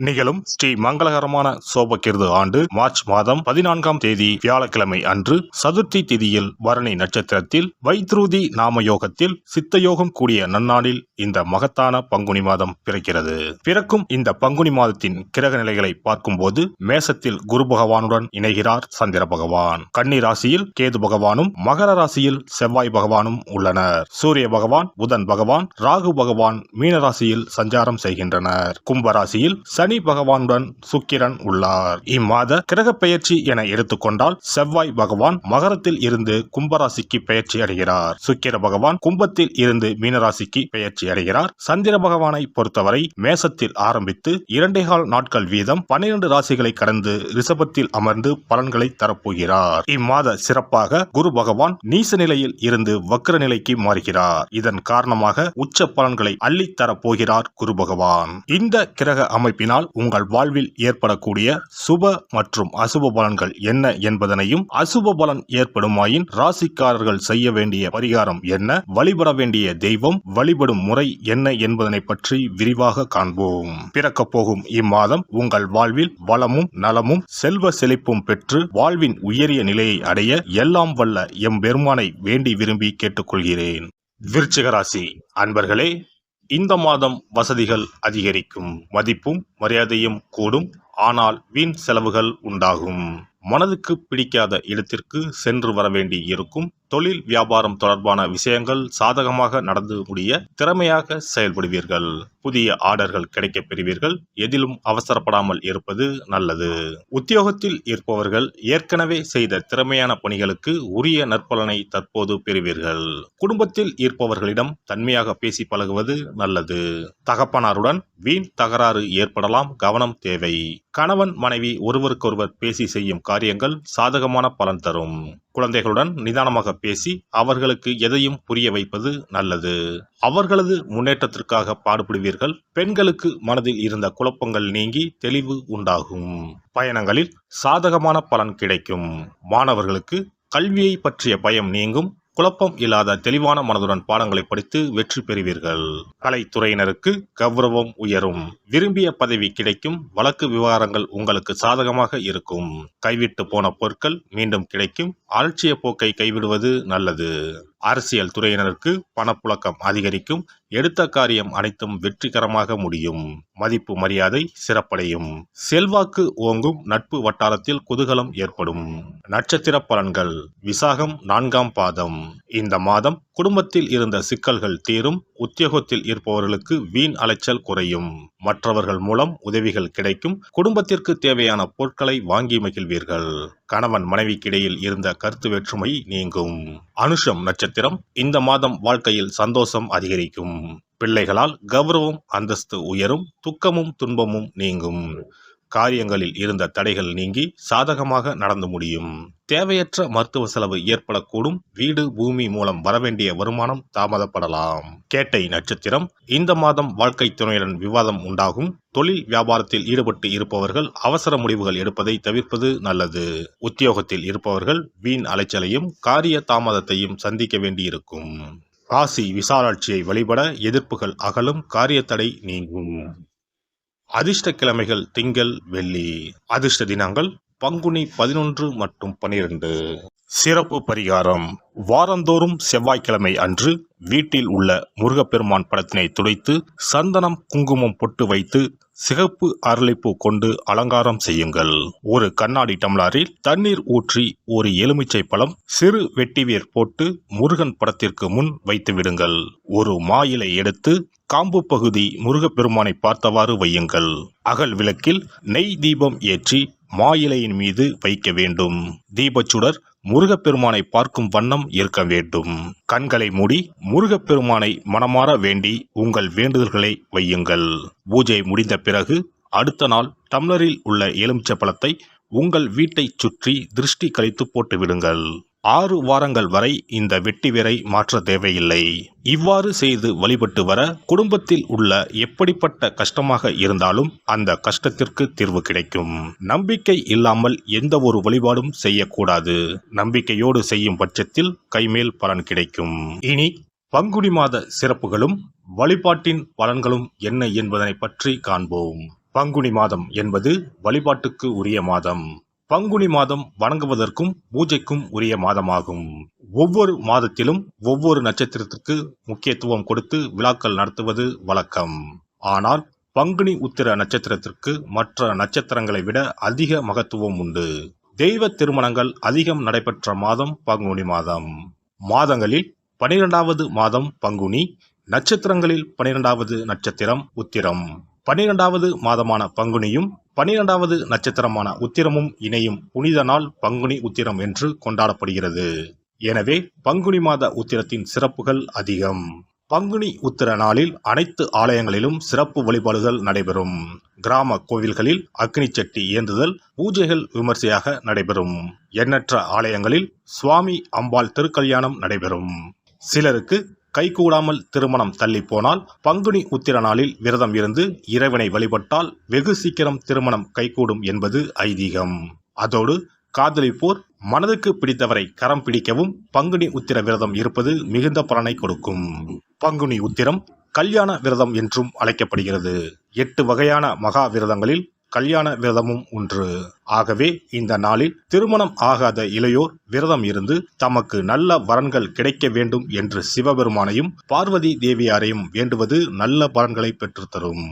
நிகழும் ஸ்ரீ மங்களகரமான சோபகிருது ஆண்டு மார்ச் மாதம் 14ஆம் தேதி வியாழக்கிழமை அன்று சதுர்த்தி திதியில் பரணி நட்சத்திரத்தில் வைத்ருதி நாமயோகத்தில் சித்தயோகம் கூடிய நன்னாளில் இந்த மகத்தான பங்குனி மாதம் பிறக்கிறது. பிறக்கும் இந்த பங்குனி மாதத்தின் கிரக நிலைகளை பார்க்கும்போது மேசத்தில் குரு பகவானுடன் இணைகிறார் சந்திர பகவான். கன்னி ராசியில் கேது பகவானும் மகர ராசியில் செவ்வாய் பகவானும் உள்ளனர். சூரிய பகவான், புதன் பகவான், ராகு பகவான் மீன ராசியில் சஞ்சாரம் செய்கின்றனர். கும்பராசியில் சனி பகவானுடன் சுக்கிரன் உள்ளார். இம்மாத கிரக பெயர்ச்சி என எடுத்துக்கொண்டால் செவ்வாய் பகவான் மகரத்தில் இருந்து கும்பராசிக்கு பெயர்ச்சி அடைகிறார். சுக்கிர பகவான் கும்பத்தில் இருந்து மீனராசிக்கு பெயர்ச்சி அடைகிறார். சந்திர பகவானை பொறுத்தவரை மேசத்தில் ஆரம்பித்து 2.25 நாட்கள் வீதம் 12 ராசிகளை கடந்து ரிஷபத்தில் அமர்ந்து பலன்களை தரப்போகிறார். இம்மாத சிறப்பாக குரு பகவான் நீச நிலையில் இருந்து வக்ர நிலைக்கு மாறுகிறார். இதன் காரணமாக உச்ச பலன்களை அள்ளித் தரப்போகிறார் குரு பகவான். இந்த கிரக அமைப்பினால் உங்கள் வாழ்வில் ஏற்படக்கூடிய சுப மற்றும் அசுப பலன்கள் என்ன என்பதனையும், அசுப பலன் ஏற்படுமாயின் ராசிக்காரர்கள் செய்ய வேண்டிய பரிகாரம் என்ன, வழிபட வேண்டிய தெய்வம், வழிபடும் முறை என்ன என்பதனை பற்றி விரிவாக காண்போம். பிறக்க போகும் இம்மாதம் உங்கள் வாழ்வில் வளமும் நலமும் செல்வ செழிப்பும் பெற்று வாழ்வின் உயரிய நிலையை அடைய எல்லாம் வல்ல எம்பெருமானை வேண்டி விரும்பி கேட்டுக்கொள்கிறேன். விருச்சிக ராசி அன்பர்களே, இந்த மாதம் வசதிகள் அதிகரிக்கும், மதிப்பும் மரியாதையும் கூடும். ஆனால் வீண் செலவுகள் உண்டாகும். மனதுக்கு பிடிக்காத இடத்திற்கு சென்று வர வேண்டி இருக்கும். தொழில் வியாபாரம் தொடர்பான விஷயங்கள் சாதகமாக நடந்து முடிய திறமையாக செயல்படுவீர்கள். புதிய ஆர்டர்கள் கிடைக்கப் பெறுவீர்கள். எதிலும் அவசரப்படாமல் இருப்பது நல்லது. உத்தியோகத்தில் இருப்பவர்கள் ஏற்கனவே செய்த திறமையான பணிகளுக்கு உரிய நற்பலனை தற்போது பெறுவீர்கள். குடும்பத்தில் இருப்பவர்களிடம் தன்மையாக பேசி பழகுவது நல்லது. தகப்பனாருடன் வீண் தகராறு ஏற்படலாம், கவனம் தேவை. கணவன் மனைவி ஒருவருக்கொருவர் பேசி செய்யும் காரியங்கள் சாதகமான பலன் தரும். குழந்தைகளுடன் நிதானமாக பேசி அவர்களுக்கு எதையும் புரிய வைப்பது நல்லது. அவர்களது முன்னேற்றத்திற்காக பாடுபடுவீர்கள். பெண்களுக்கு மனதில் இருந்த குழப்பங்கள் நீங்கி தெளிவு உண்டாகும். பயணங்களில் சாதகமான பலன் கிடைக்கும். மாணவர்களுக்கு கல்வியை பற்றிய பயம் நீங்கும். குழப்பம் இல்லாத தெளிவான மனதுடன் பாடங்களை படித்து வெற்றி பெறுவீர்கள். கலைத்துறையினருக்கு கௌரவம் உயரும். விரும்பிய பதவி கிடைக்கும். வழக்கு விவகாரங்கள் உங்களுக்கு சாதகமாக இருக்கும். கைவிட்டு போன பொருட்கள் மீண்டும் கிடைக்கும். அலட்சிய போக்கை கைவிடுவது நல்லது. அரசியல் துறையினருக்கு பணப்புழக்கம் அதிகரிக்கும். எடுத்த காரியம் அனைத்தும் வெற்றிகரமாக முடியும். மதிப்பு மரியாதை சிறப்படையும். செல்வாக்கு ஓங்கும். நட்பு வட்டாரத்தில் குதூகலம் ஏற்படும். நட்சத்திர பலன்கள். விசாகம் 4ஆம் பாதம். இந்த மாதம் குடும்பத்தில் இருந்த சிக்கல்கள் தீரும். உத்தியோகத்தில் இருப்பவர்களுக்கு வீண் அலைச்சல் குறையும். மற்றவர்கள் மூலம் உதவிகள் கிடைக்கும். குடும்பத்திற்கு தேவையான பொருட்களை வாங்கி மகிழ்வீர்கள். கணவன் மனைவிக்கிடையில் இருந்த கருத்து வேற்றுமை நீங்கும். அனுஷம் நட்சத்திரம். இந்த மாதம் வாழ்க்கையில் சந்தோஷம் அதிகரிக்கும். பிள்ளைகளால் கௌரவம் அந்தஸ்து உயரும். துக்கமும் துன்பமும் நீங்கும். காரியங்களில் இருந்த தடைகள் நீங்கி சாதகமாக நடந்து முடியும். தேவையற்ற மருத்துவ செலவு ஏற்படக்கூடும். வீடு பூமி மூலம் வரவேண்டிய வருமானம் தாமதப்படலாம். கேட்டை நட்சத்திரம். இந்த மாதம் வாழ்க்கை துணையுடன் விவாதம் உண்டாகும். தொழில் வியாபாரத்தில் ஈடுபட்டு இருப்பவர்கள் அவசர முடிவுகள் எடுப்பதை தவிர்ப்பது நல்லது. உத்தியோகத்தில் இருப்பவர்கள் வீண் அலைச்சலையும் காரிய தாமதத்தையும் சந்திக்க வேண்டியிருக்கும். காசி விசாலாட்சியை வழிபட எதிர்ப்புகள் அகலும். காரிய தடை நீங்கும். அதிர்ஷ்ட கிழமைகள் திங்கள், வெள்ளி. அதிர்ஷ்ட தினங்கள் பங்குனி 11 மற்றும் 12. சிறப்பு பரிகாரம். வாரந்தோறும் செவ்வாய்க்கிழமை அன்று வீட்டில் உள்ள முருகப்பெருமான் படத்தினை துடைத்து சந்தனம் குங்குமம் பொட்டு வைத்து சிகப்பு அரளிப்பூ கொண்டு அலங்காரம் செய்யுங்கள். ஒரு கண்ணாடி டம்ளரில் தண்ணீர் ஊற்றி ஒரு எலுமிச்சை பழம் சிறு வெட்டிவேர் போட்டு முருகன் படத்திற்கு முன் வைத்து விடுங்கள். ஒரு மா இலை எடுத்து காம்பு பகுதி முருகப்பெருமானை பார்த்தவாறு வையுங்கள். அகல் விளக்கில் நெய் தீபம் ஏற்றி மா இலையின் மீது வைக்க வேண்டும். தீபச்சுடர் முருகப்பெருமானை பார்க்கும் வண்ணம் இருக்க வேண்டும். கண்களை மூடி முருகப்பெருமானை மனமாற வேண்டி உங்கள் வேண்டுதல்களை வையுங்கள். பூஜை முடிந்த பிறகு அடுத்த நாள் டம்ளரில் உள்ள எலுமிச்சை பழத்தை உங்கள் வீட்டை சுற்றி திருஷ்டி கழித்து போட்டு விடுங்கள். 6 வாரங்கள் வரை இந்த வெட்டிவேரை மாற்ற தேவையில்லை. இவ்வாறு செய்து வழிபட்டு வர குடும்பத்தில் உள்ள எப்படிப்பட்ட கஷ்டமாக இருந்தாலும் அந்த கஷ்டத்திற்கு தீர்வு கிடைக்கும். நம்பிக்கை இல்லாமல் எந்த ஒரு வழிபாடும் செய்யக்கூடாது. நம்பிக்கையோடு செய்யும் பட்சத்தில் கைமேல் பலன் கிடைக்கும். இனி பங்குனி மாத சிறப்புகளும் வழிபாட்டின் பலன்களும் என்ன என்பதனை பற்றி காண்போம். பங்குனி மாதம் என்பது வழிபாட்டுக்கு உரிய மாதம். பங்குனி மாதம் வணங்குவதற்கும் பூஜைக்கும் உரிய மாதமாகும். ஒவ்வொரு மாதத்திலும் ஒவ்வொரு நட்சத்திரத்திற்கு முக்கியத்துவம் கொடுத்து விழாக்கள் நடத்துவது வழக்கம். ஆனால் பங்குனி உத்திர நட்சத்திரத்திற்கு மற்ற நட்சத்திரங்களை விட அதிக மகத்துவம் உண்டு. தெய்வ திருமணங்கள் அதிகம் நடைபெற்ற மாதம் பங்குனி மாதம். மாதங்களில் 12வது மாதம் பங்குனி, நட்சத்திரங்களில் 12வது நட்சத்திரம் உத்திரம். 12வது மாதமான பங்குனியும் 12வது நட்சத்திரமான உத்திரமும் இணையும் புனித நாள் பங்குனி உத்திரம் என்று கொண்டாடப்படுகிறது. எனவே பங்குனி மாத உத்திரத்தின் சிறப்புகள் அதிகம். பங்குனி உத்திர நாளில் அனைத்து ஆலயங்களிலும் சிறப்பு வழிபாடுகள் நடைபெறும். கிராம கோவில்களில் அக்னி சட்டி ஏந்துதல், பூஜைகள் விமர்சையாக நடைபெறும். எண்ணற்ற ஆலயங்களில் சுவாமி அம்பாள் திருக்கல்யாணம் நடைபெறும். சிலருக்கு கைகூடாமல் திருமணம் தள்ளி போனால் பங்குனி உத்திர நாளில் விரதம் இருந்து இறைவனை வழிபட்டால் வெகு சீக்கிரம் திருமணம் கைகூடும் என்பது ஐதீகம். அதோடு காதலிப்போர் மனதுக்கு பிடித்தவரை கரம் பிடிக்கவும் பங்குனி உத்திர விரதம் இருப்பது மிகுந்த பலனை கொடுக்கும். பங்குனி உத்திரம் கல்யாண விரதம் என்றும் அழைக்கப்படுகிறது. 8 வகையான மகா விரதங்களில் கல்யாண விரதமும் ஒன்று. ஆகவே இந்த நாளில் திருமணம் ஆகாத இளையோர் விரதம் இருந்து தமக்கு நல்ல வரன்கள் கிடைக்க வேண்டும் என்று சிவபெருமானையும் பார்வதி தேவியாரையும் வேண்டுவது நல்ல பலன்களை பெற்றுத்தரும்.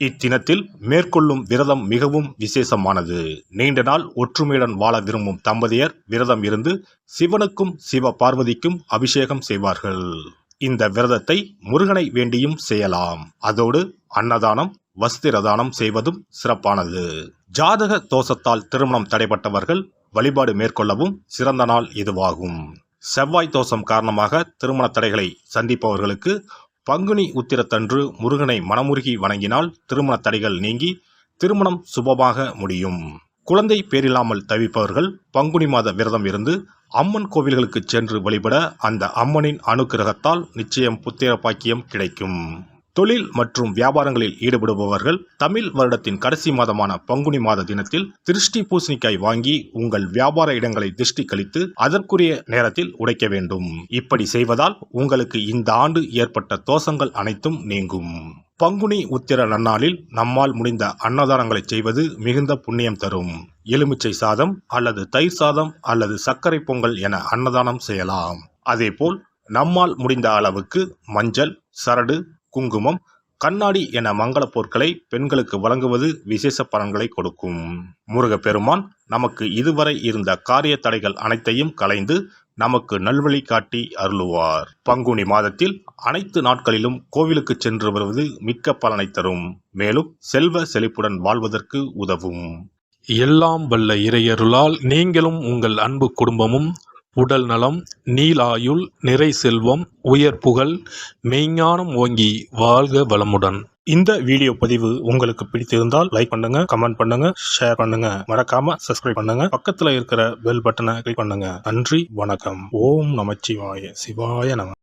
இத்தினத்தில் மேற்கொள்ளும் விரதம் மிகவும் விசேஷமானது. நீண்ட நாள் ஒற்றுமையுடன் வாழ விரும்பும் தம்பதியர் விரதம் இருந்து சிவனுக்கும் சிவ பார்வதிக்கும் அபிஷேகம் செய்வார்கள். இந்த விரதத்தை முருகனை வேண்டியும் செய்யலாம். அதோடு அன்னதானம், வஸ்திரதானம் செய்வதும் சிறப்பானது. ஜாதக தோஷத்தால் திருமணம் தடைப்பட்டவர்கள் வழிபாடு மேற்கொள்ளவும் சிறந்த நாள் இதுவாகும். செவ்வாய் தோஷம் காரணமாக திருமண தடைகளை சந்திப்பவர்களுக்கு பங்குனி உத்திரத்தன்று முருகனை மனமுருகி வணங்கினால் திருமண தடைகள் நீங்கி திருமணம் சுபமாக முடியும். குழந்தை பேரில்லாமல் தவிப்பவர்கள் பங்குனி மாத விரதம் இருந்து அம்மன் கோவில்களுக்கு சென்று வழிபட அந்த அம்மனின் அனுக்கிரகத்தால் நிச்சயம் புத்திர பாக்கியம் கிடைக்கும். தொழில் மற்றும் வியாபாரங்களில் ஈடுபடுபவர்கள் தமிழ் வருடத்தின் கடைசி மாதமான பங்குனி மாத தினத்தில் திருஷ்டி பூசணிக்காய் வாங்கி உங்கள் வியாபார இடங்களை திருஷ்டி கழித்து அதற்குரிய நேரத்தில் உடைக்க வேண்டும். இப்படி செய்வதால் உங்களுக்கு இந்த ஆண்டு ஏற்பட்ட தோஷங்கள் அனைத்தும் நீங்கும். பங்குனி உத்திர நன்னாளில் நம்மால் முடிந்த அன்னதானங்களை செய்வது மிகுந்த புண்ணியம் தரும். எலுமிச்சை சாதம் அல்லது தயிர் சாதம் அல்லது சர்க்கரை பொங்கல் என அன்னதானம் செய்யலாம். அதேபோல் நம்மால் முடிந்த அளவுக்கு மஞ்சள், சரடு, குங்குமம், கண்ணாடி என மங்கள பொருட்களை பெண்களுக்கு வழங்குவது விசேஷ பலன்களை கொடுக்கும். முருகப்பெருமான் நமக்கு இதுவரை இருந்த காரிய தடைகள் அனைத்தையும் களைந்து நமக்கு நல்வழி காட்டி அருளுவார். பங்குனி மாதத்தில் அனைத்து நாட்களிலும் கோவிலுக்கு சென்று வருவது மிக்க பலனை தரும். மேலும் செல்வ செழிப்புடன் வாழ்வதற்கு உதவும். எல்லாம் வல்ல இறையருளால் நீங்களும் உங்கள் அன்பு குடும்பமும் உடல் நலம், நீலாயுள், நிறை செல்வம், உயர் புகழ், மெய்ஞானம் ஓங்கி வாழ்க வளமுடன். இந்த வீடியோ பதிவு உங்களுக்கு பிடித்திருந்தால் லைக் பண்ணுங்க, கமெண்ட் பண்ணுங்க, ஷேர் பண்ணுங்க, மறக்காம சப்ஸ்கிரைப் பண்ணுங்க, பக்கத்துல இருக்கிற பெல் பட்டனை கிளிக் பண்ணுங்க. நன்றி, வணக்கம். ஓம் நமச்சிவாய. சிவாய நம.